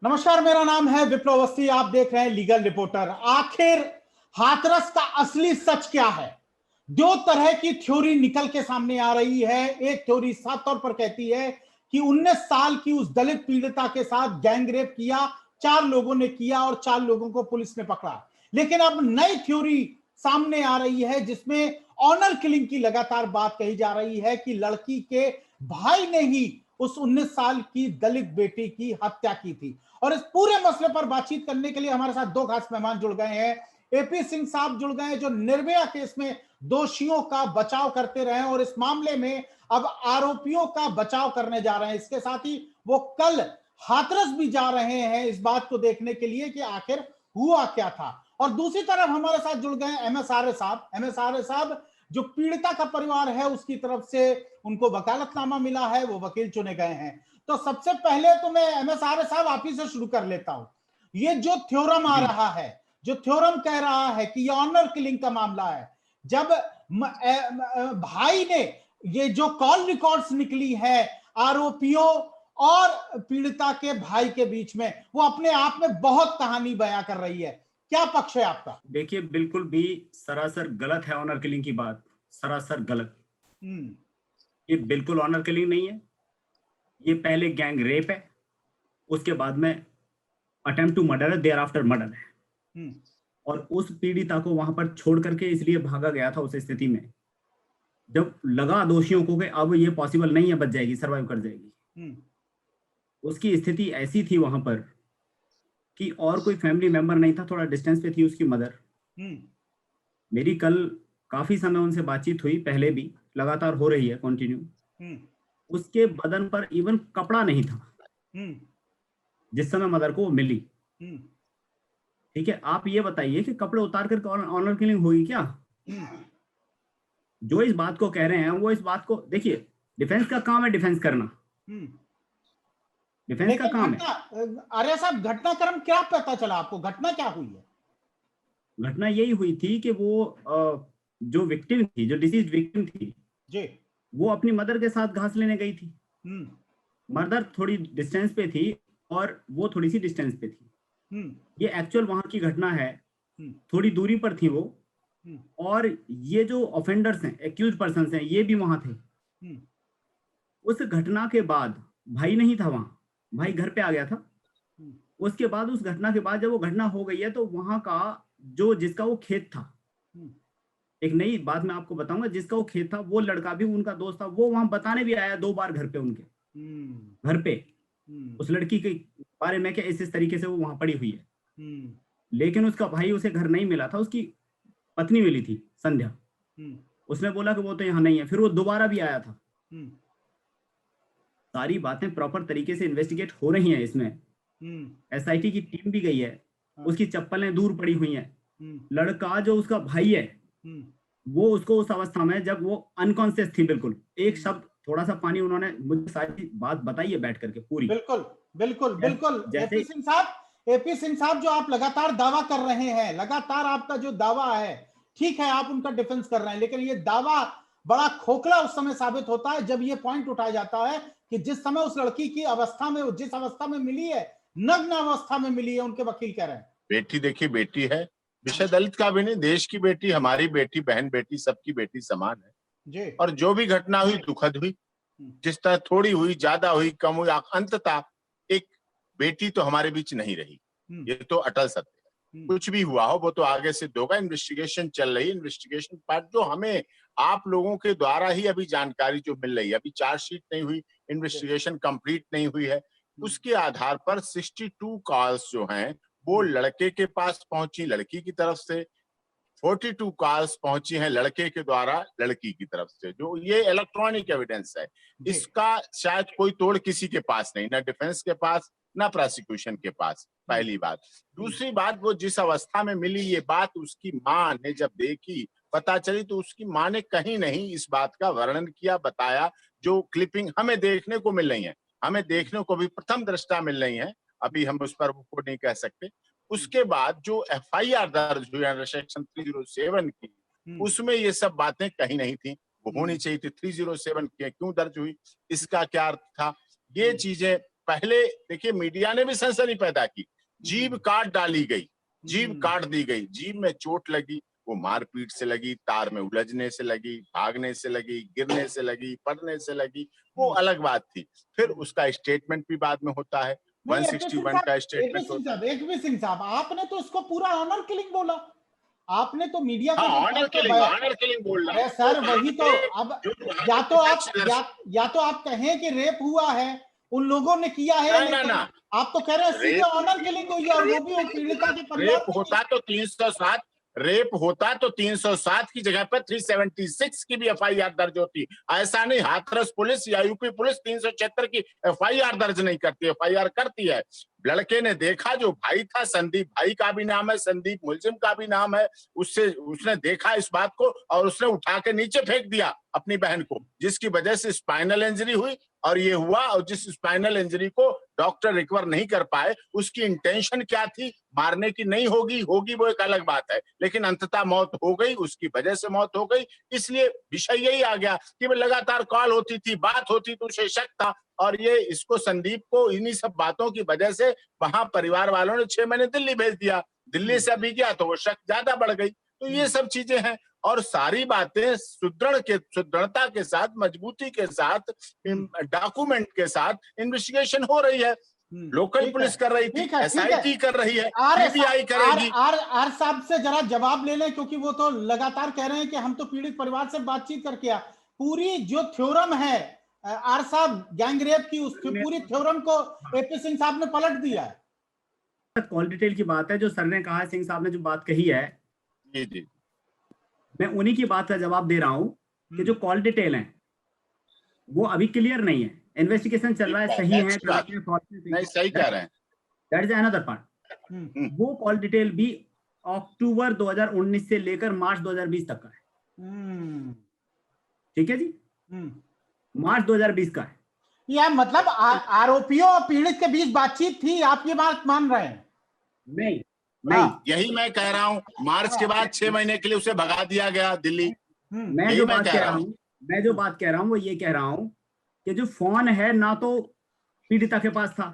नमस्कार, मेरा नाम है विप्लव अवस्थी। आप देख रहे हैं लीगल रिपोर्टर। आखिर हाथरस का असली सच क्या है? दो तरह की थ्योरी निकल के सामने आ रही है। एक थ्योरी साफ तौर पर कहती है कि 19 साल की उस दलित पीड़िता के साथ गैंग रेप किया, 4 लोगों ने किया और 4 लोगों को पुलिस ने पकड़ा। लेकिन अब नई थ्योरी सामने आ रही है जिसमें ऑनर किलिंग की लगातार बात कही जा रही है कि लड़की के भाई ने ही उस 19 साल की दलित बेटी की हत्या की थी। और इस पूरे मसले पर बातचीत करने के लिए हमारे साथ दो खास मेहमान जुड़ गए हैं। एपी सिंह साहब जुड़ गए हैं, जो निर्भया केस में दोषियों का बचाव करते रहे और इस मामले में अब आरोपियों का बचाव करने जा रहे हैं। इसके साथ ही वो कल हाथरस भी जा रहे हैं इस बात को देखने के लिए कि आखिर हुआ क्या था। और दूसरी तरफ हमारे साथ जुड़ गए एमएस आर्य साहब। एमएस आर्य साहब जो पीड़िता का परिवार है उसकी तरफ से उनको वकालतनामा मिला है, वो वकील चुने गए हैं। तो सबसे पहले तो मैं एमएस आर्य साहब आप ही से शुरू कर लेता हूं। ये जो थ्योरम आ रहा है, जो थ्योरम कह रहा है कि ये ऑनर किलिंग का मामला है, जब भाई ने ये जो कॉल रिकॉर्ड्स निकली है आरोपियों और पीड़िता के भाई के बीच में, वो अपने आप में बहुत कहानी बयां कर रही है। क्या पक्ष है आपका? देखिए, बिल्कुल भी सरासर गलत है ऑनर किलिंग की बात। सरासर गलत। ये बिल्कुल ऑनर किलिंग नहीं है। ये पहले गैंग रेप है, उसके बाद में अटेम्प्ट टू मर्डर है, देयर आफ्टर मर्डर है। और उस पीड़िता को वहां पर छोड़ करके इसलिए भागा गया था उस स्थिति में जब लगा दोषियों को कि अब ये पॉसिबल नहीं है, बच जाएगी, सर्वाइव कर जाएगी। उसकी स्थिति ऐसी थी वहां पर कि और कोई फैमिली मेंबर नहीं था, थोड़ा डिस्टेंस पे थी उसकी मदर। मेरी कल काफी समय उनसे बातचीत हुई, पहले भी लगातार हो रही है, कंटिन्यू। उसके बदन पर इवन कपड़ा नहीं था जिस समय मदर को वो मिली। ठीक है, आप ये बताइए कि कपड़े उतार कर ऑनर किलिंग होगी क्या? जो इस बात को कह रहे हैं वो इस बात को देखिए, डिफेंस का काम है डिफेंस करना। डिफेंस का काम है। अरे साहब, घटनाक्रम क्या पता चला आपको? घटना क्या हुई है? घटना यही हुई थी कि वो जो विक्टिम थी, जो डिसीज विक्टिम थी जी, वो अपनी मदर के साथ घास लेने गई थी। मदर थोड़ी डिस्टेंस पे थी और वो थोड़ी सी डिस्टेंस पे थी। ये एक्चुअल वहां की घटना है। थोड़ी दूरी पर थी वो, और ये जो ऑफेंडर्स हैं, एक्यूज पर्सन्स हैं, ये भी वहां थे। उस घटना के बाद भाई नहीं था वहां, भाई घर पे आ गया था। उसके बाद उस घटना के बाद जब वो घटना हो गई है तो वहां का जो जिसका वो खेत था, एक नई बात मैं आपको बताऊंगा, जिसका वो खेत था वो लड़का भी उनका दोस्त था, वो वहां बताने भी आया 2 बार घर पे, उनके घर पे उस लड़की के बारे में कि इस तरीके से वो वहां पड़ी हुई है। लेकिन उसका भाई उसे घर नहीं मिला था, उसकी पत्नी मिली थी संध्या। उसने बोला कि वो तो यहाँ नहीं है, फिर वो दोबारा भी आया था। सारी बातें प्रॉपर तरीके से इन्वेस्टिगेट हो रही हैं इसमें। एसआईटी की टीम भी गई है। उसकी चप्पलें दूर पड़ी हुई हैं। लड़का जो उसका भाई है वो उसको उस अवस्था में जब वो अनकॉन्शियस थी, बिल्कुल एक शब्द, थोड़ा सा पानी, उन्होंने मुझे सारी बात बताई है बैठ करके पूरी। बिल्कुल बिल्कुल बिल्कुल। जैसे एपी सिंह साहब, जो आप लगातार दावा कर रहे हैं, लगातार आपका जो दावा है, ठीक है, आप उनका डिफेंस कर रहे हैं, लेकिन ये दावा बड़ा खोखला उस समय साबित होता है जब ये पॉइंट उठाया जाता है कि जिस समय उस लड़की की अवस्था में, जिस अवस्था में मिली है, नग्न अवस्था में मिली है, उनके वकील कह रहे हैं। बेटी देखिए, बेटी है, विषय दलित का भी नहीं, देश की बेटी, हमारी बेटी, बहन बेटी, सबकी बेटी समान है जी। और जो भी घटना हुई दुखद हुई। जिस तरह थोड़ी हुई, ज्यादा हुई, कम हुई, अंततः एक बेटी तो हमारे बीच नहीं रही, ये तो अटल सत्य है। कुछ भी हुआ हो वो तो आगे से होगा, इन्वेस्टिगेशन चल रही है। इन्वेस्टिगेशन पार्ट जो हमें आप लोगों के द्वारा ही अभी जानकारी जो मिल रही है, अभी चार्जशीट नहीं हुई, इन्वेस्टिगेशन कंप्लीट नहीं हुई है, उसके आधार पर 62 कॉल्स जो हैं वो लड़के के पास पहुंची लड़की की तरफ से, 42 कॉल्स पहुंची हैं लड़के के द्वारा लड़की की तरफ से। जो ये इलेक्ट्रॉनिक एविडेंस है, इसका शायद कोई तोड़ किसी के पास नहीं, ना डिफेंस के पास, ना प्रोसिक्यूशन के पास, पहली बात। दूसरी बात, वो जिस अवस्था में मिली, ये बात उसकी मां ने जब देखी, पता चली, तो उसकी मां ने कहीं नहीं इस बात का वर्णन किया, बताया। जो क्लिपिंग हमें देखने को मिल रही है, हमें देखने को भी प्रथम दृष्टा मिल रही है, अभी हम उस पर वो नहीं कह सकते। उसके बाद जो एफआईआर दर्ज हुई अंडर सेक्शन 307 की, उसमें ये सब बातें कहीं नहीं थी, वो होनी चाहिए थी। 307 क्यों दर्ज हुई, इसका क्या अर्थ था, ये चीजें पहले देखिए मीडिया ने भी सनसनी पैदा की, जीभ काट डाली गई, जीभ काट दी गई, जीभ में चोट लगी, वो मारपीट से लगी, तार में उलझने से लगी, भागने से लगी, गिरने से लगी, पड़ने से लगी, वो अलग बात थी। फिर उसका स्टेटमेंट भी बाद में होता है, 161 का स्टेटमेंट होता है। एपी सिंह साहब, आपने तो इसको पूरा ऑनर किलिंग बोला, आपने तो मीडिया को ऑनर किलिंग बोल रहा है सर, वही तो। अब या तो आप कहें कि रेप हुआ है, उन लोगों ने किया है, ना, आप तो कह रहे हैं सीधे ऑनर किलिंग हुई और वो भी पीड़िता के परिवार। रेप होता तो 307 की जगह पर 376 की भी एफआईआर दर्ज होती। ऐसा नहीं हाथरस पुलिस या यूपी पुलिस 376 की एफआईआर दर्ज नहीं करती, एफआईआर करती है। लड़के ने देखा, जो भाई था, संदीप भाई का भी नाम है, संदीप मुलजिम का भी नाम है, उसने देखा इस बात को और उसने उठा के नीचे फेंक दिया अपनी बहन को, जिसकी वजह से स्पाइनल इंजरी हुई और ये हुआ। और जिस स्पाइनल इंजरी को डॉक्टर रिकवर नहीं कर पाए, उसकी इंटेंशन क्या थी, मारने की नहीं होगी वो एक अलग बात है, लेकिन अंततः मौत हो गई, उसकी वजह से मौत हो गई। इसलिए विषय यही आ गया कि लगातार कॉल होती थी, बात होती तो उसे शक था, और ये इसको संदीप को इन्हीं सब बातों की वजह से वहां परिवार वालों ने 6 महीने दिल्ली भेज दिया। दिल्ली से अभी गया तो वो शक ज्यादा बढ़ गई। तो ये सब चीजें हैं और सारी बातें सुदृढ़ता के साथ, मजबूती के साथ, डॉक्यूमेंट के साथ इन्वेस्टिगेशन हो रही है। लोकल पुलिस कर रही थी, एसआईटी कर रही है, सीबीआई करेगी। आर साहब से जरा जवाब ले लें, क्योंकि वो तो लगातार कह रहे हैं कि हम तो पीड़ित परिवार से बातचीत करके पूरी जो थ्योरम है आर साहब गैंग रेप की, उस पूरी थ्योरम को एपी सिंह साहब ने पलट दिया है। कॉल डिटेल की बात है जो सर ने कहा, सिंह साहब ने जो बात कही है, जी मैं उन्हीं की बात का जवाब दे रहा हूं कि जो कॉल डिटेल है वो अभी क्लियर नहीं है, इन्वेस्टिगेशन चल रहा है, सही है, नहीं सही कह रहे हैं, दैट इज अनदर पार्ट। वो कॉल डिटेल भी अक्टूबर 2019 से लेकर मार्च 2020 तक का है। ठीक है जी, मार्च 2020 का है। या मतलब आरोपियों और पीड़ित के बीच बातचीत थी, आप ये बात मान रहे हैं? नहीं, यही मैं कह रहा हूँ, मार्च के बाद 6 महीने के लिए उसे भगा दिया गया दिल्ली। मैं जो बात कह रहा हूँ वो ये कह रहा हूँ कि जो फोन है ना तो पीड़िता के पास था,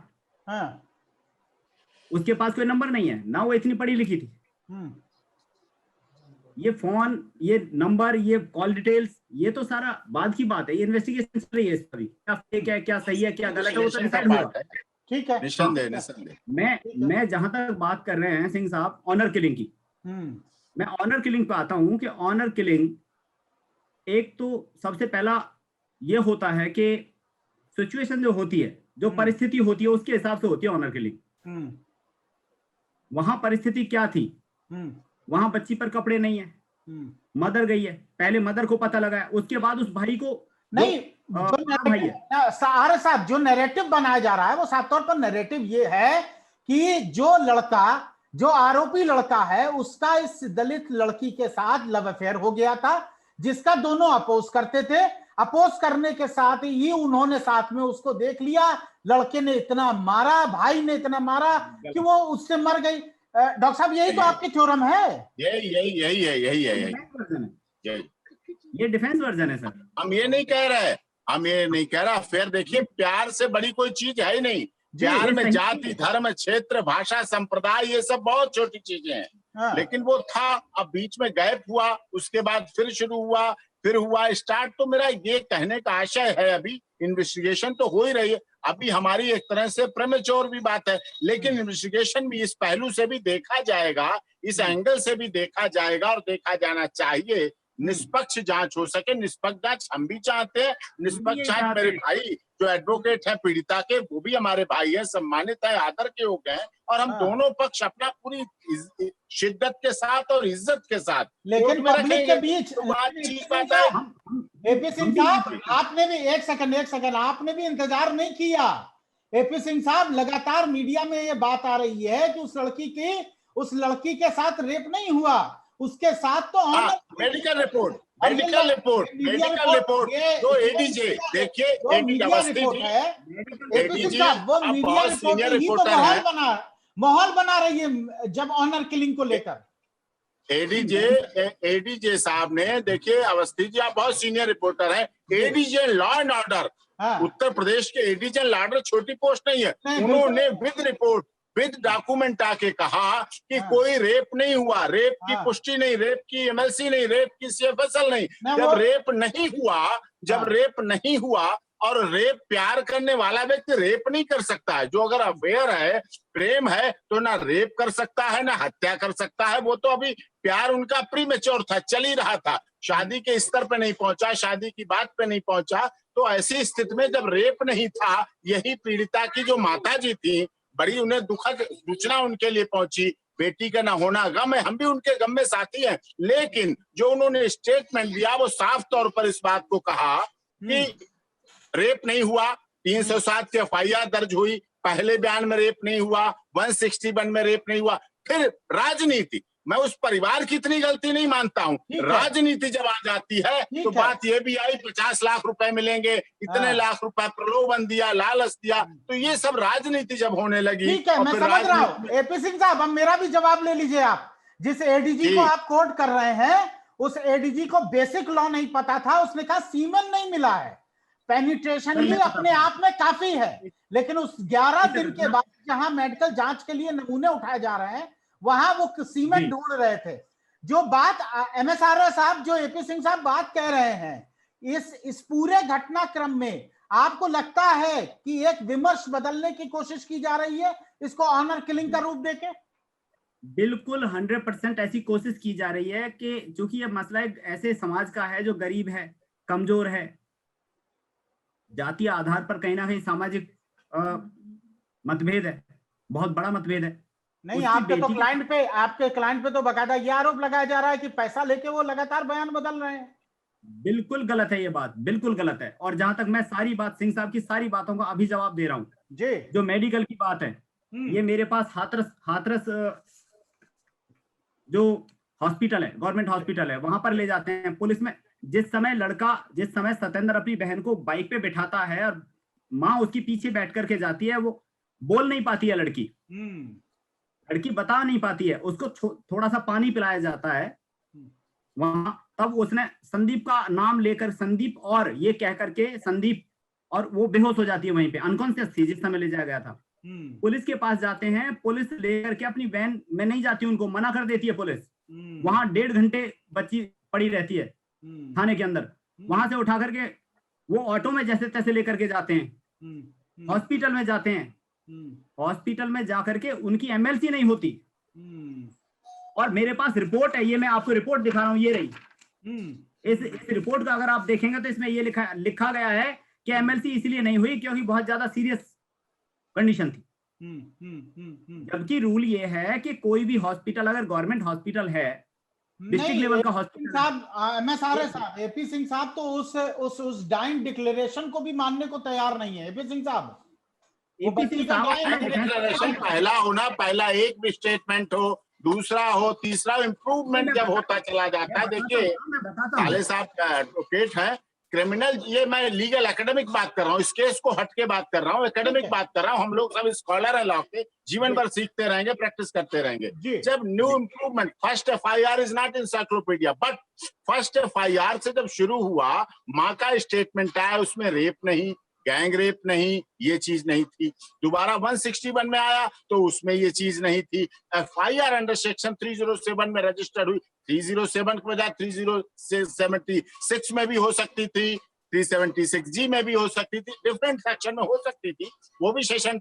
उसके पास कोई नंबर नहीं है, ना वो इतनी पढ़ी लिखी थी। ये फोन, ये नंबर, ये कॉल डिटेल्स, ये तो सारा बाद की बात है, ये इन्वेस्टिगेशन चल रही है, क्या फेक है, क्या सही है, क्या गलत है, वो तो डिसाइड होगा। ठीक है, निसंदेह। मैं जहां तक बात कर रहे हैं सिंह साहब ऑनर किलिंग की, मैं ऑनर किलिंग पे आता हूं कि ऑनर किलिंग एक तो सबसे पहला ये होता है कि सिचुएशन जो होती है, जो परिस्थिति होती है, उसके हिसाब से होती है ऑनर किलिंग। वहां परिस्थिति क्या थी, वहां बच्ची पर कपड़े नहीं है, मदर गई है, पहले मदर को पता लगा है, उसके बाद उस भाई को नहीं, साहब जो नैरेटिव बनाया जा रहा है वो साफ तौर पर नैरेटिव ये है कि जो लड़का, जो आरोपी लड़का है, उसका इस दलित लड़की के साथ लव अफेयर हो गया था, जिसका दोनों अपोज करते थे। अपोज करने के साथ ही उन्होंने साथ में उसको देख लिया, लड़के ने इतना मारा, भाई ने इतना मारा कि वो उससे मर गई। डॉक्टर साहब यही तो आपकी थ्योरम है। यही है। ये डिफेंस वर्जन है सर। हम ये नहीं कह रहे, फिर देखिए प्यार से बड़ी कोई चीज है ही नहीं। प्यार में जाति, धर्म, क्षेत्र, भाषा, संप्रदाय, ये सब बहुत छोटी चीजें हैं। लेकिन वो था, अब बीच में गैप हुआ, उसके बाद फिर शुरू हुआ, फिर हुआ स्टार्ट। तो मेरा ये कहने का आशय है, अभी इन्वेस्टिगेशन तो हो ही रही है, अभी हमारी एक तरह से प्रेमेच्योर भी बात है, लेकिन इन्वेस्टिगेशन भी इस पहलू से भी देखा जाएगा, इस एंगल से भी देखा जाएगा और देखा जाना चाहिए। निष्पक्ष जांच हो सके, निष्पक्ष जांच हम भी चाहते हैं। निष्पक्ष जांच, मेरे भाई जो एडवोकेट है पीड़िता के, वो भी हमारे भाई है, सम्मानित है, आदर के योग्य हैं, और हम दोनों पक्ष अपना पूरी शिद्दत के साथ और इज्जत के साथ, लेकिन पब्लिक के बीच बात है। एपी सिंह साहब, आपने भी एक सेकंड आपने भी इंतजार नहीं किया। एपी सिंह साहब, लगातार मीडिया में ये बात आ रही है कि उस लड़की के साथ रेप नहीं हुआ, उसके साथ तो मेडिकल रिपोर्ट तो एडीजे, देखिए मीडिया रिपोर्ट है, वो मीडिया रिपोर्ट ही तो माहौल बना रही है जब ऑनर किलिंग को लेकर। एडीजे साहब ने, देखिए अवस्थी जी आप बहुत सीनियर रिपोर्टर हैं, ADJ law and order Uttar Pradesh के एडिशनल ऑर्डर छोटी पोस्ट नहीं है। उन्होंने विद रिपोर्ट विद डॉक्यूमेंट आके कहा कि कोई रेप नहीं हुआ, रेप की पुष्टि नहीं, रेप की एमएलसी नहीं, रेप की सीएफएसएल नहीं। जब रेप नहीं हुआ, जब रेप नहीं हुआ, और रेप प्यार करने वाला व्यक्ति रेप नहीं कर सकता है। जो अगर अफेयर है, प्रेम है, तो ना रेप कर सकता है ना हत्या कर सकता है। वो तो अभी प्यार उनका प्रीमेच्योर था, चल ही रहा था, शादी के स्तर पे नहीं पहुंचा, शादी की बात पे नहीं पहुंचा। तो ऐसी स्थिति में जब रेप नहीं था, यही पीड़िता की जो माता जी थी, बड़ी उन्हें दुखद सूचना उनके लिए पहुंची, बेटी का ना होना गम है, हम भी उनके गम में साथी हैं। लेकिन जो उन्होंने स्टेटमेंट दिया वो साफ तौर पर इस बात को कहा कि रेप नहीं हुआ, 307 की एफआईआर दर्ज हुई, पहले बयान में रेप नहीं हुआ, 161 में रेप नहीं हुआ। फिर राजनीति, मैं उस परिवार की इतनी गलती नहीं मानता हूँ, राजनीति जब आ जाती है तो बात ये भी आई 50 लाख रुपए मिलेंगे, इतने लाख रुपए प्रलोभन दिया, लालच दिया, तो ये सब राजनीति जब होने लगी। ठीक है, मैं समझ रहा हूँ। एपी सिंह साहब, अब मेरा भी जवाब ले लीजिए आप। जिस एडीजी को आप कोट कर रहे हैं, उस एडीजी को बेसिक लॉ नहीं पता था, उसने कहा सीमन नहीं मिला है, पेनिट्रेशन ही अपने आप में काफी है। लेकिन उस 11 दिन के बाद जहां मेडिकल जांच के लिए नमूने उठाए जा रहे हैं, वहां वो सीमेंट ढूंढ रहे थे। जो बात एमएसआरओ साहब, जो एपी सिंह साहब बात कह रहे हैं, इस पूरे घटनाक्रम में आपको लगता है कि एक विमर्श बदलने की कोशिश की जा रही है, इसको ऑनर किलिंग का रूप देके? बिल्कुल 100% ऐसी कोशिश की जा रही है कि चूंकि ये मसला एक ऐसे समाज का है जो गरीब है, कमजोर है, जातीय आधार पर कहीं ना कहीं सामाजिक मतभेद है, बहुत बड़ा मतभेद है। नहीं, आपके क्लाइंट पे तो बकायदा ये आरोप लगाया जा रहा है कि पैसा लेके वो लगातार बयान बदल रहे हैं। बिल्कुल गलत है ये बात, बिल्कुल गलत है। और जहां तक मैं सारी बात सिंह साहब की सारी बातों का अभी जवाब दे रहा हूँ जी, जो मेडिकल की बात है, ये मेरे पास हाथरस जो हॉस्पिटल है, गवर्नमेंट हॉस्पिटल है, वहां पर ले जाते हैं पुलिस में। जिस समय सत्येंद्र अपनी बहन को बाइक पे बिठाता है और माँ उसकी पीछे बैठ करके जाती है, वो बोल नहीं पाती है, लड़की बता नहीं पाती है, उसको थोड़ा सा पानी पिलाया जाता है वहां। तब उसने संदीप का नाम लेकर, संदीप और ये कह करके संदीप, और वो बेहोश हो जाती है वहीं पे, अनकॉन्शियस थी जिस समय ले जाया गया था। पुलिस के पास जाते हैं, पुलिस लेकर के अपनी वैन में नहीं जाती, उनको मना कर देती है पुलिस। वहां 1.5 घंटे बच्ची पड़ी रहती है थाने के अंदर। वहां से उठा करके वो ऑटो में जैसे तैसे लेकर के जाते हैं, हॉस्पिटल में जाते हैं। हॉस्पिटल में जाकर के उनकी एमएलसी नहीं होती, और मेरे पास रिपोर्ट है, ये मैं आपको रिपोर्ट दिखा रहा हूं, ये रही। इस रिपोर्ट का अगर आप देखेंगे तो इसमें ये लिखा गया है कि एमएलसी इसलिए नहीं हुई क्योंकि बहुत ज्यादा सीरियस कंडीशन थी। जबकि रूल ये है कि कोई भी हॉस्पिटल, अगर गवर्नमेंट हॉस्पिटल है, डिस्ट्रिक्ट लेवल का हॉस्पिटल साहब, एमएसआरए साहब, एपी सिंह साहब तो उस डाइंग डिक्लेरेशन को भी मानने को तैयार नहीं है। एपी सिंह साहब, डिक्लेरेशन पहला होना, पहला एक भी स्टेटमेंट हो, दूसरा हो, तीसरा इम्प्रूवमेंट जब होता चला जाता है। देखिए, साले साहब का एडवोकेट है, क्रिमिनल, ये मैं लीगल एकेडमिक बात कर रहा हूँ, इस केस को हट के बात कर रहा हूँ, एकेडमिक बात कर रहा हूँ। हम लोग सब स्कॉलर हैं लॉ के, जीवन भर सीखते रहेंगे, प्रैक्टिस करते रहेंगे। जब new improvement, first FIR is not encyclopedia, but first FIR से जब शुरू हुआ, माँ का स्टेटमेंट आया, उसमें रेप नहीं, गैंग रेप नहीं, ये चीज नहीं थी। दोबारा 161 में आया तो उसमें ये चीज नहीं थी। एफआईआर अंडर सेक्शन 307 में रजिस्टर्ड हुई, 307 के बजाय 376 में भी हो सकती थी, 376G में भी हो सकती थी, डिफरेंट सेक्शन में हो सकती थी। वो भी सेशन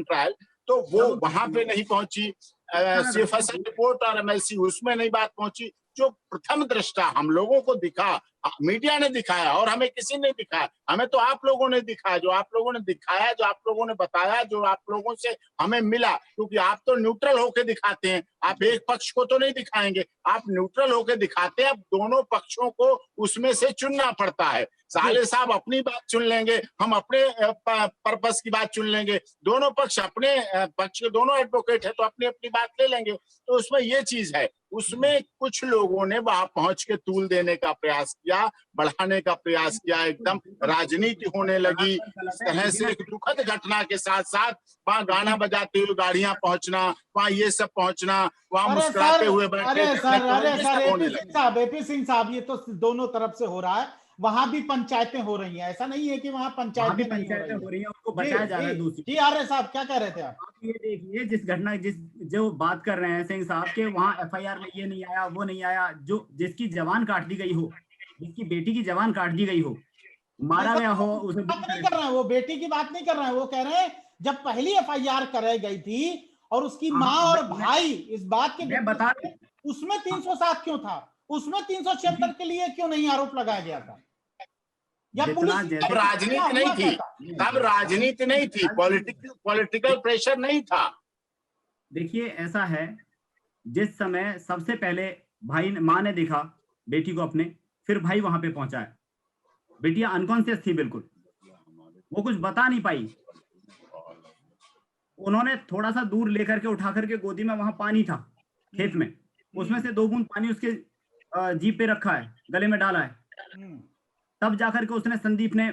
ट्रायल, तो वो वहां पे नहीं पहुंची। सीएफएसएल रिपोर्ट और एमएलसी, उसमें नहीं बात पहुंची। जो प्रथम दृष्टा हम लोगों को दिखा, मीडिया ने दिखाया, और हमें किसी ने दिखाया, हमें तो आप लोगों ने दिखाया, जो आप लोगों ने दिखाया, जो आप लोगों ने बताया, जो आप लोगों से हमें मिला। क्योंकि आप तो न्यूट्रल होके दिखाते हैं, आप एक पक्ष को तो नहीं दिखाएंगे, आप न्यूट्रल होके दिखाते हैं। अब दोनों पक्षों को उसमें से चुनना पड़ता है। साले साहब अपनी बात चुन लेंगे, हम अपने पर्पस की बात चुन लेंगे, दोनों पक्ष अपने पक्ष के दोनों एडवोकेट है तो अपनी अपनी बात ले लेंगे। तो उसमें ये चीज है, उसमें कुछ लोगों ने वहां पहुंच के तूल देने का प्रयास किया, बढ़ाने का प्रयास किया, एकदम राजनीति होने लगी। इस तरह से एक दुखद घटना के साथ साथ वहां गाना बजाते हुए गाड़ियां पहुंचना, वहां ये सब पहुंचना, वहां मुस्कुराते हुए बैठे। एपी सिंह साहब, ये तो दोनों तरफ से हो रहा है। वहां भी पंचायतें हो रही हैं, ऐसा नहीं है कि वहां पंचायतें हो रही हैं, उनको बचाया जा रहा है दूसरी। जी आर्य साहब क्या कह रहे थे आप? ये देखिए जो बात कर रहे हैं सिंह साहब के, वहां एफआईआर में ये नहीं आया, वो नहीं आया, जो जिसकी जवान काट दी गई हो, जिसकी बेटी की जवान काट दी गई हो, मारा गया हो, उसे बात नहीं कर रहे हैं, वो बेटी की बात नहीं कर रहे हैं, वो कह रहे हैं जब पहली एफआईआर कराई गई थी और उसकी माँ और भाई इस बात के मैं बता उसमें 307 क्यों था, उसमें 376 के लिए क्यों नहीं आरोप लगाया गया था? या पुलिस तब राजनीति नहीं थी, तब राजनीति नहीं थी, पॉलिटिकल प्रेशर नहीं था। देखिए ऐसा है, जिस समय सबसे पहले माँ ने देखा बेटी को अपने, फिर भाई वहां पे पहुंचा है, बेटियां अनकॉन्शियस थी बिल्कुल, वो कुछ बता नहीं पाई, उन्होंने थोड़ा सा दूर लेकर के उठा करके गोदी में, वहां पानी था खेत में, उसमें से 2 बूंद पानी उसके जीभ पे रखा है, गले में डाला है, तब जाकर के उसने संदीप ने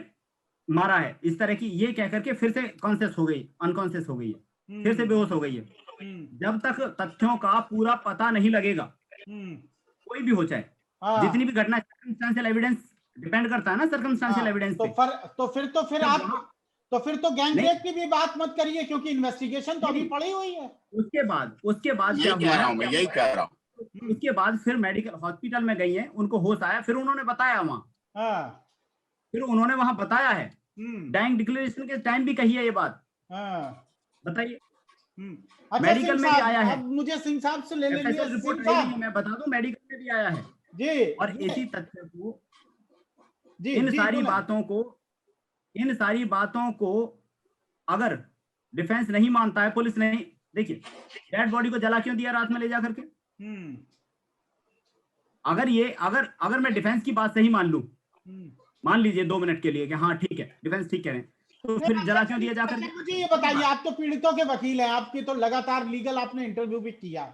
मारा है इस तरह की, ये कह करके फिर से कॉन्शियस हो गई, अनकॉन्शियस हो गई है, फिर से बेहोश हो गई है। जब तक तथ्यों का पूरा पता नहीं लगेगा, कोई भी हो चाहे, जितनी भी घटना, सर्कमस्टेंशियल एविडेंस डिपेंड करता है ना, सर्कमस्टेंशियल एविडेंस पे। तो फिर तो गैंग रेप की भी बात मत करिए, क्योंकि इन्वेस्टिगेशन तो अभी पड़ी हुई है। उसके बाद क्या हुआ, मैं यही कह रहा हूँ, उसके बाद फिर मेडिकल हॉस्पिटल में गई है, उनको होश आया, फिर उन्होंने बताया वहां, फिर उन्होंने वहां बताया है, डाइंग डिक्लेरेशन के टाइम भी कही है ये बात। बताइए, मेडिकल में भी आया है, मुझे सिंह साहब से ले लीजिए रिपोर्ट, मैं बता दूं, मेडिकल में भी आया है जी। और इसी तथ्य को, इन सारी बातों को अगर डिफेंस नहीं मानता है, पुलिस नहीं, देखिए डेड बॉडी को जला क्यों दिया रात में ले जाकर के, अगर मैं डिफेंस की बात सही मान लूं, मान लीजिए 2 मिनट के लिए कि हाँ ठीक है, डिफेंस ठीक कह रहे हैं, तो फिर जला क्यों दिया जाकर के? मुझे ये बताइए, आप तो पीड़ितों के वकील हैं, आपकी तो लगातार लीगल आपने इंटरव्यू भी किया,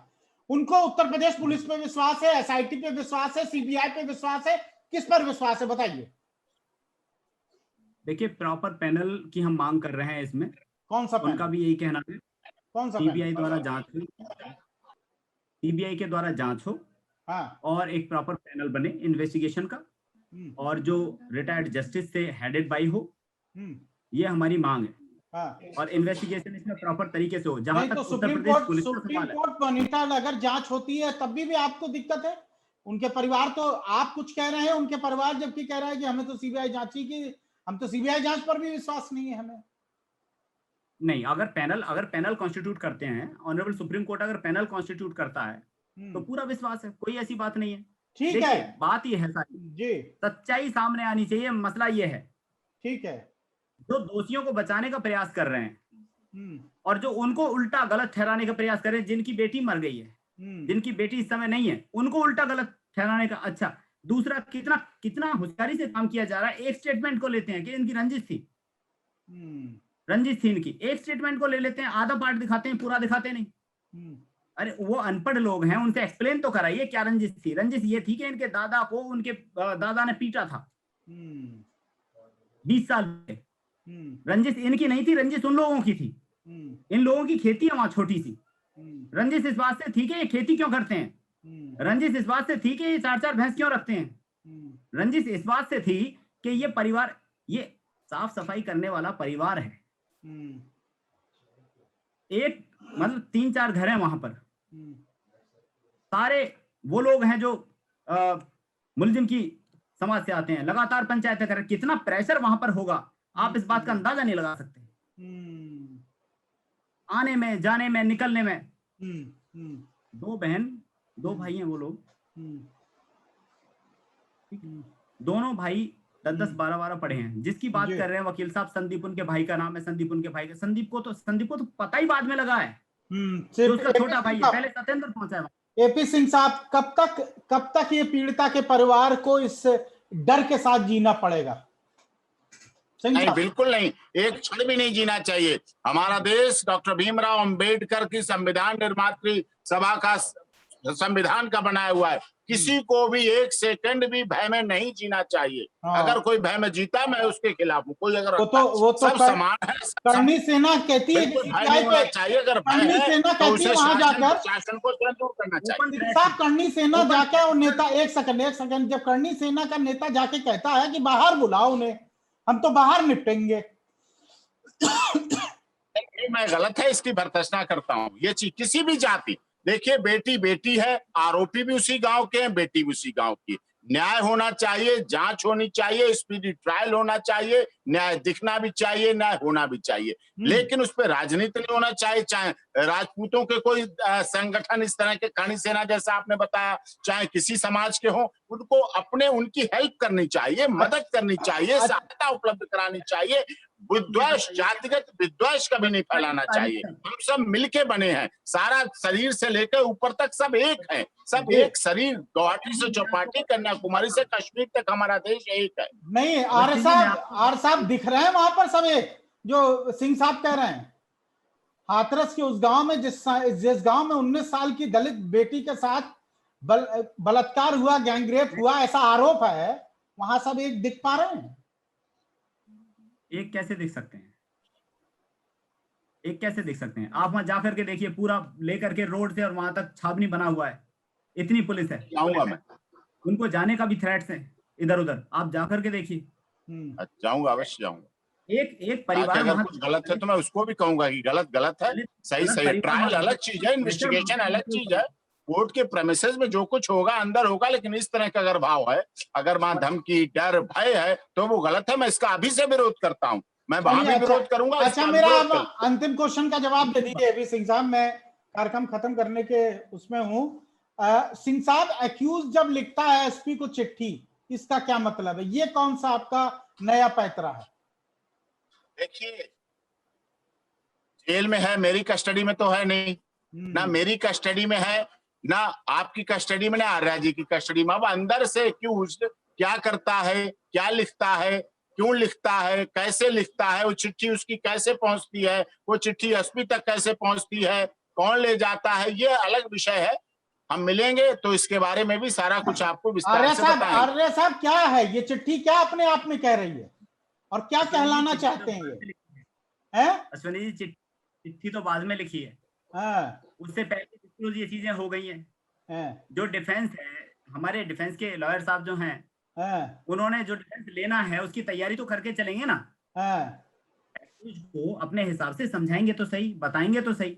उनको उत्तर प्रदेश पुलिस पे विश्वास है, एसआईटी पे विश्वास है, सीबीआई पे विश्वास है, किस पर विश्वास है बताइए? देखिए प्रॉपर पैनल की हम मांग कर रहे हैं इसमें। कौन सा पैनल? उनका भी यही कहना है, कौन सा? सीबीआई द्वारा जांच हो, सीबीआई के द्वारा जांच हो, और एक प्रॉपर पैनल बने इन्वेस्टिगेशन का, और जो रिटायर्ड जस्टिस से हेडेड बाई हो, ये हमारी मांग है। और इन्वेस्टिगेशन इसमें प्रॉपर तरीके से हो। जहां तक उत्तर प्रदेश पुलिस का सवाल है, सुप्रीम कोर्ट मॉनिटर अगर जांच होती है तब भी आपको दिक्कत है? उनके परिवार तो, आप कुछ कह रहे हैं, उनके परिवार जबकि कह रहा है कि हमें तो सीबीआई जांच ही की, हम तो सीबीआई जांच पर भी विश्वास नहीं है हमें। नहीं, अगर पैनल कॉन्स्टिट्यूट करते हैं, ऑनरेबल सुप्रीम कोर्ट अगर पैनल कॉन्स्टिट्यूट करता है तो पूरा विश्वास है, कोई ऐसी बात नहीं है। ठीक है, बात ये है सारी जी, सच्चाई सामने आनी चाहिए, मसला ये है। ठीक है, जो दोषियों को बचाने का प्रयास कर रहे हैं और जो उनको उल्टा गलत ठहराने का प्रयास कर रहे हैं, जिनकी बेटी मर गई है, जिनकी बेटी इस समय नहीं है, उनको उल्टा गलत ठहराने का। अच्छा, दूसरा, कितना होशियारी से काम किया जा रहा है। एक स्टेटमेंट को लेते हैं कि इनकी रंजिश थी इनकी, एक स्टेटमेंट को ले लेते हैं, आधा पार्ट दिखाते हैं, पूरा दिखाते नहीं। अरे वो अनपढ़ लोग हैं, उनसे एक्सप्लेन तो कराइए क्या रंजिश थी। रंजिश ये थी कि इनके दादा को उनके दादा ने पीटा था 20 साल पहले। रंजिश इनकी नहीं थी, रंजिश उन लोगों की थी। इन लोगों की खेती है वहां छोटी सी। रंजिश इस बात से थी कि ये खेती क्यों करते हैं, रंजिश इस बात से थी कि ये 4-4 भैंस क्यों रखते हैं, रंजिश इस बात से थी कि ये परिवार, ये साफ सफाई करने वाला परिवार है। एक मतलब 3-4 घर हैं वहां पर, सारे वो लोग हैं जो मुलजिम की समाज से आते हैं, लगातार पंचायतें कर रहे हैं। कितना प्रेशर वहां पर होगा आप इस बात का अंदाजा नहीं लगा सकते। आने में, जाने में, निकलने में। 2 बहन 2 भाई हैं वो लोग, दोनों भाई 10-10, 12-12 पढ़े हैं। जिसकी बात कर रहे हैं वकील साहब, संदीप उनके भाई का नाम है, संदीप उनके भाई का। संदीप को तो पता ही बाद में लगा है, जो उसका छोटा भाई है, पहले सत्येंद्र पहुंचा है। एपी सिंह साहब, कब तक ये पीड़िता के परिवार को इस डर के साथ जीना पड़ेगा? नहीं, बिल्कुल नहीं, एक क्षण भी नहीं जीना चाहिए। हमारा देश डॉक्टर भीमराव अंबेडकर की संविधान निर्मात्री सभा का, संविधान का बनाया हुआ है किसी को भी एक सेकंड भी भय में नहीं जीना चाहिए। अगर कोई भय में जीता, मैं उसके खिलाफ हूँ। कोई अगर वो तो सब समान है, करनी सेना कहती है बिल्कुल भय नहीं होना चाहिए। अगर भय है तो उसे शासन को तुरंत दूर करना चाहिए। साहब करनी सेना जाके और नेता, एक सेकंड, जब करनी सेना का नेता जाके कहता है कि बाहर बुलाओ उन्हें, हम तो बाहर निपटेंगे, मैं गलत है इसकी भर्त्सना करता हूँ। ये चीज किसी भी जाति, देखिए बेटी बेटी है, आरोपी भी उसी गांव के हैं, बेटी भी उसी गांव की। न्याय होना चाहिए, जांच होनी चाहिए, स्पीडी ट्रायल होना चाहिए, न्याय दिखना भी चाहिए, न्याय होना भी चाहिए, लेकिन उस पर राजनीति नहीं होना चाहिए। चाहे राजपूतों के कोई संगठन इस तरह के करनी सेना जैसा आपने बताया, चाहे किसी समाज के हो, उनको अपने उनकी हेल्प करनी चाहिए, मदद करनी चाहिए, सहायता उपलब्ध करानी चाहिए। विद्वेष, जातिगत विद्वेष कभी नहीं फैलाना चाहिए। हम सब मिलके बने हैं, सारा शरीर से लेकर ऊपर तक सब एक है, सब एक शरीर। गुवाहाटी से चौपाटी, कन्याकुमारी से कश्मीर तक हमारा देश एक है। नहीं आर साहब दिख रहे हैं वहां पर सब एक, जो सिंह साहब कह रहे हैं। हाथरस के उस गांव में जिस गांव में 19 साल की दलित बेटी के साथ बलात्कार हुआ, गैंगरेप हुआ, ऐसा आरोप है, वहां सब एक दिख पा रहे हैं। एक कैसे दिख सकते हैं? एक कैसे दिख सकते हैं? आप वहां जाकर के देखिए, पूरा लेकर के रोड से और वहां तक छावनी बना हुआ है, इतनी पुलिस है। जाऊंगा मैं, उनको जाने का भी थ्रेट्स है इधर उधर, आप जाकर के देखिए। जाऊंगा, अवश्य जाऊंगा। एक परिवार अगर कुछ गलत है तो मैं उसको भी कहूंगा कि गलत है, सही। ट्रायल अलग चीज है, इन्वेस्टिगेशन अलग चीज है। कोर्ट के प्रेमिसेस में जो कुछ होगा अंदर होगा, लेकिन इस तरह का अगर भाव है, अगर वहां धमकी, डर, भय है, तो वो गलत है। मैं इसका अभी से विरोध करता हूँ, मैं वहां भी विरोध करूंगा। अच्छा, मेरा अंतिम क्वेश्चन का जवाब दे दीजिए अभी सिंह साहब, मैं कार्यक्रम खत्म करने के उसमें हूँ। सिंह साहब, एक्यूज जब लिखता है एसपी को चिट्ठी, इसका क्या मतलब है? ये कौन सा आपका नया पैतरा है? देखिए, जेल में है, मेरी कस्टडी में तो है नहीं, ना मेरी कस्टडी में है, ना आपकी कस्टडी में, ना आर्या जी की कस्टडी में। अब अंदर से एक्यूज क्या करता है, क्या लिखता है, क्यों लिखता है, कैसे लिखता है, वो चिट्ठी उसकी कैसे पहुंचती है, वो चिट्ठी एसपी तक कैसे पहुंचती है, कौन ले जाता है, ये अलग विषय है। हम मिलेंगे तो इसके बारे में भी सारा कुछ आपको विस्तार से बताएंगे। आर्या साहब, क्या है ये चिट्ठी, क्या अपने आप में कह रही है और क्या कहलाना चाहते हैं ये? अश्विनी जी, चिट्ठी तो बाद में लिखी है, उससे पहले ये चीजें हो गई हैं। जो डिफेंस है, हमारे डिफेंस के लॉयर साहब जो हैं, उन्होंने जो डिफेंस लेना है उसकी तैयारी तो करके चलेंगे ना। को अपने हिसाब से समझाएंगे तो सही, बताएंगे तो सही,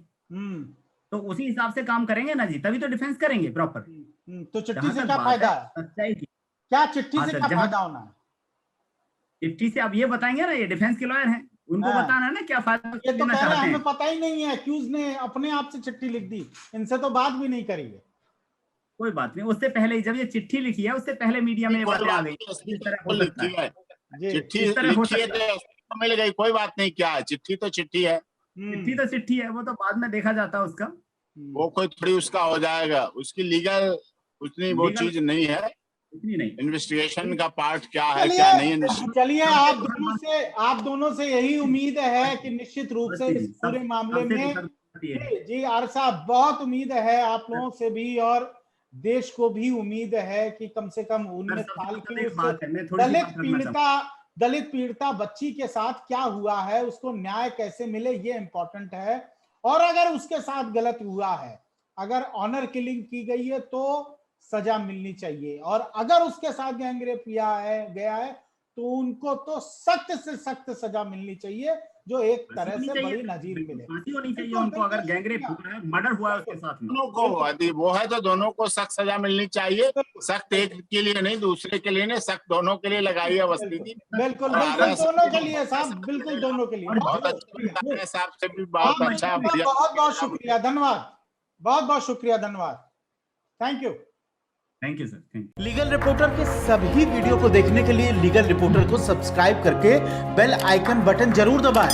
तो उसी हिसाब से काम करेंगे ना जी, तभी तो डिफेंस करेंगे प्रॉपर। तो चिट्ठी से क्या फायदा है? क्या चिट्ठी से क्या फायदा होना है? चिट्ठी से अब ये बताएंगे ना, ये डिफेंस के लॉयर हैं, उनको बताना है ना क्या फायदा। ये तो कह रहे हैं हमें पता ही नहीं है, एक्यूज ने अपने आप से चिट्ठी लिख दी, इनसे तो बात भी नहीं करी है। कोई बात नहीं, उससे पहले जब ये चिट्ठी लिखी है, उससे पहले मीडिया में ये बातें आ गई। चिट्ठी लिखी है तो मिल गई, कोई बात नहीं, क्या है, चिट्ठी तो चिट्ठी है। चिट्ठी तो चिट्ठी है, वो तो बाद में देखा जाता है उसका, वो कोई थोड़ी उसका हो जाएगा, उसकी लीगल उतनी वो चीज नहीं है, इतनी नहीं। इन्वेस्टिगेशन का पार्ट क्या है, क्या नहीं। चलिए, आप दोनों से यही उम्मीद है कि निश्चित रूप से इस पूरे मामले में जी आर साहब, बहुत उम्मीद है आप लोगों से भी, और देश को भी उम्मीद है कि कम से कम 19 साल की दलित पीड़िता बच्ची के साथ क्या हुआ है, उसको न्याय कैसे मिले, ये इंपॉर्टेंट है। और अगर उसके साथ गलत हुआ है, अगर ऑनर किलिंग की गई है, तो सजा मिलनी चाहिए, और अगर उसके साथ गैंगरेप गया है तो उनको तो सख्त से सख्त सजा मिलनी चाहिए, जो एक तरह से बड़ी नजीर मिले। फांसी होनी चाहिए उनको, अगर गैंगरेप हुआ है, मर्डर हुआ है उसके साथ में। दोनों को यदि वो है तो दोनों को सख्त सजा मिलनी चाहिए, सख्त एक के लिए नहीं, दूसरे के लिए नहीं, सख्त दोनों के लिए लगाई है वस्ती। बिल्कुल दोनों के लिए साहब, बिल्कुल दोनों के लिए। बहुत अच्छा साहब से भी बहुत अच्छा, बहुत बहुत शुक्रिया, धन्यवाद, बहुत बहुत शुक्रिया, धन्यवाद, thank you sir, thank you. Legal reporter के सभी वीडियो को देखने के लिए लीगल रिपोर्टर को सब्सक्राइब करके बेल आइकन बटन जरूर दबाएं।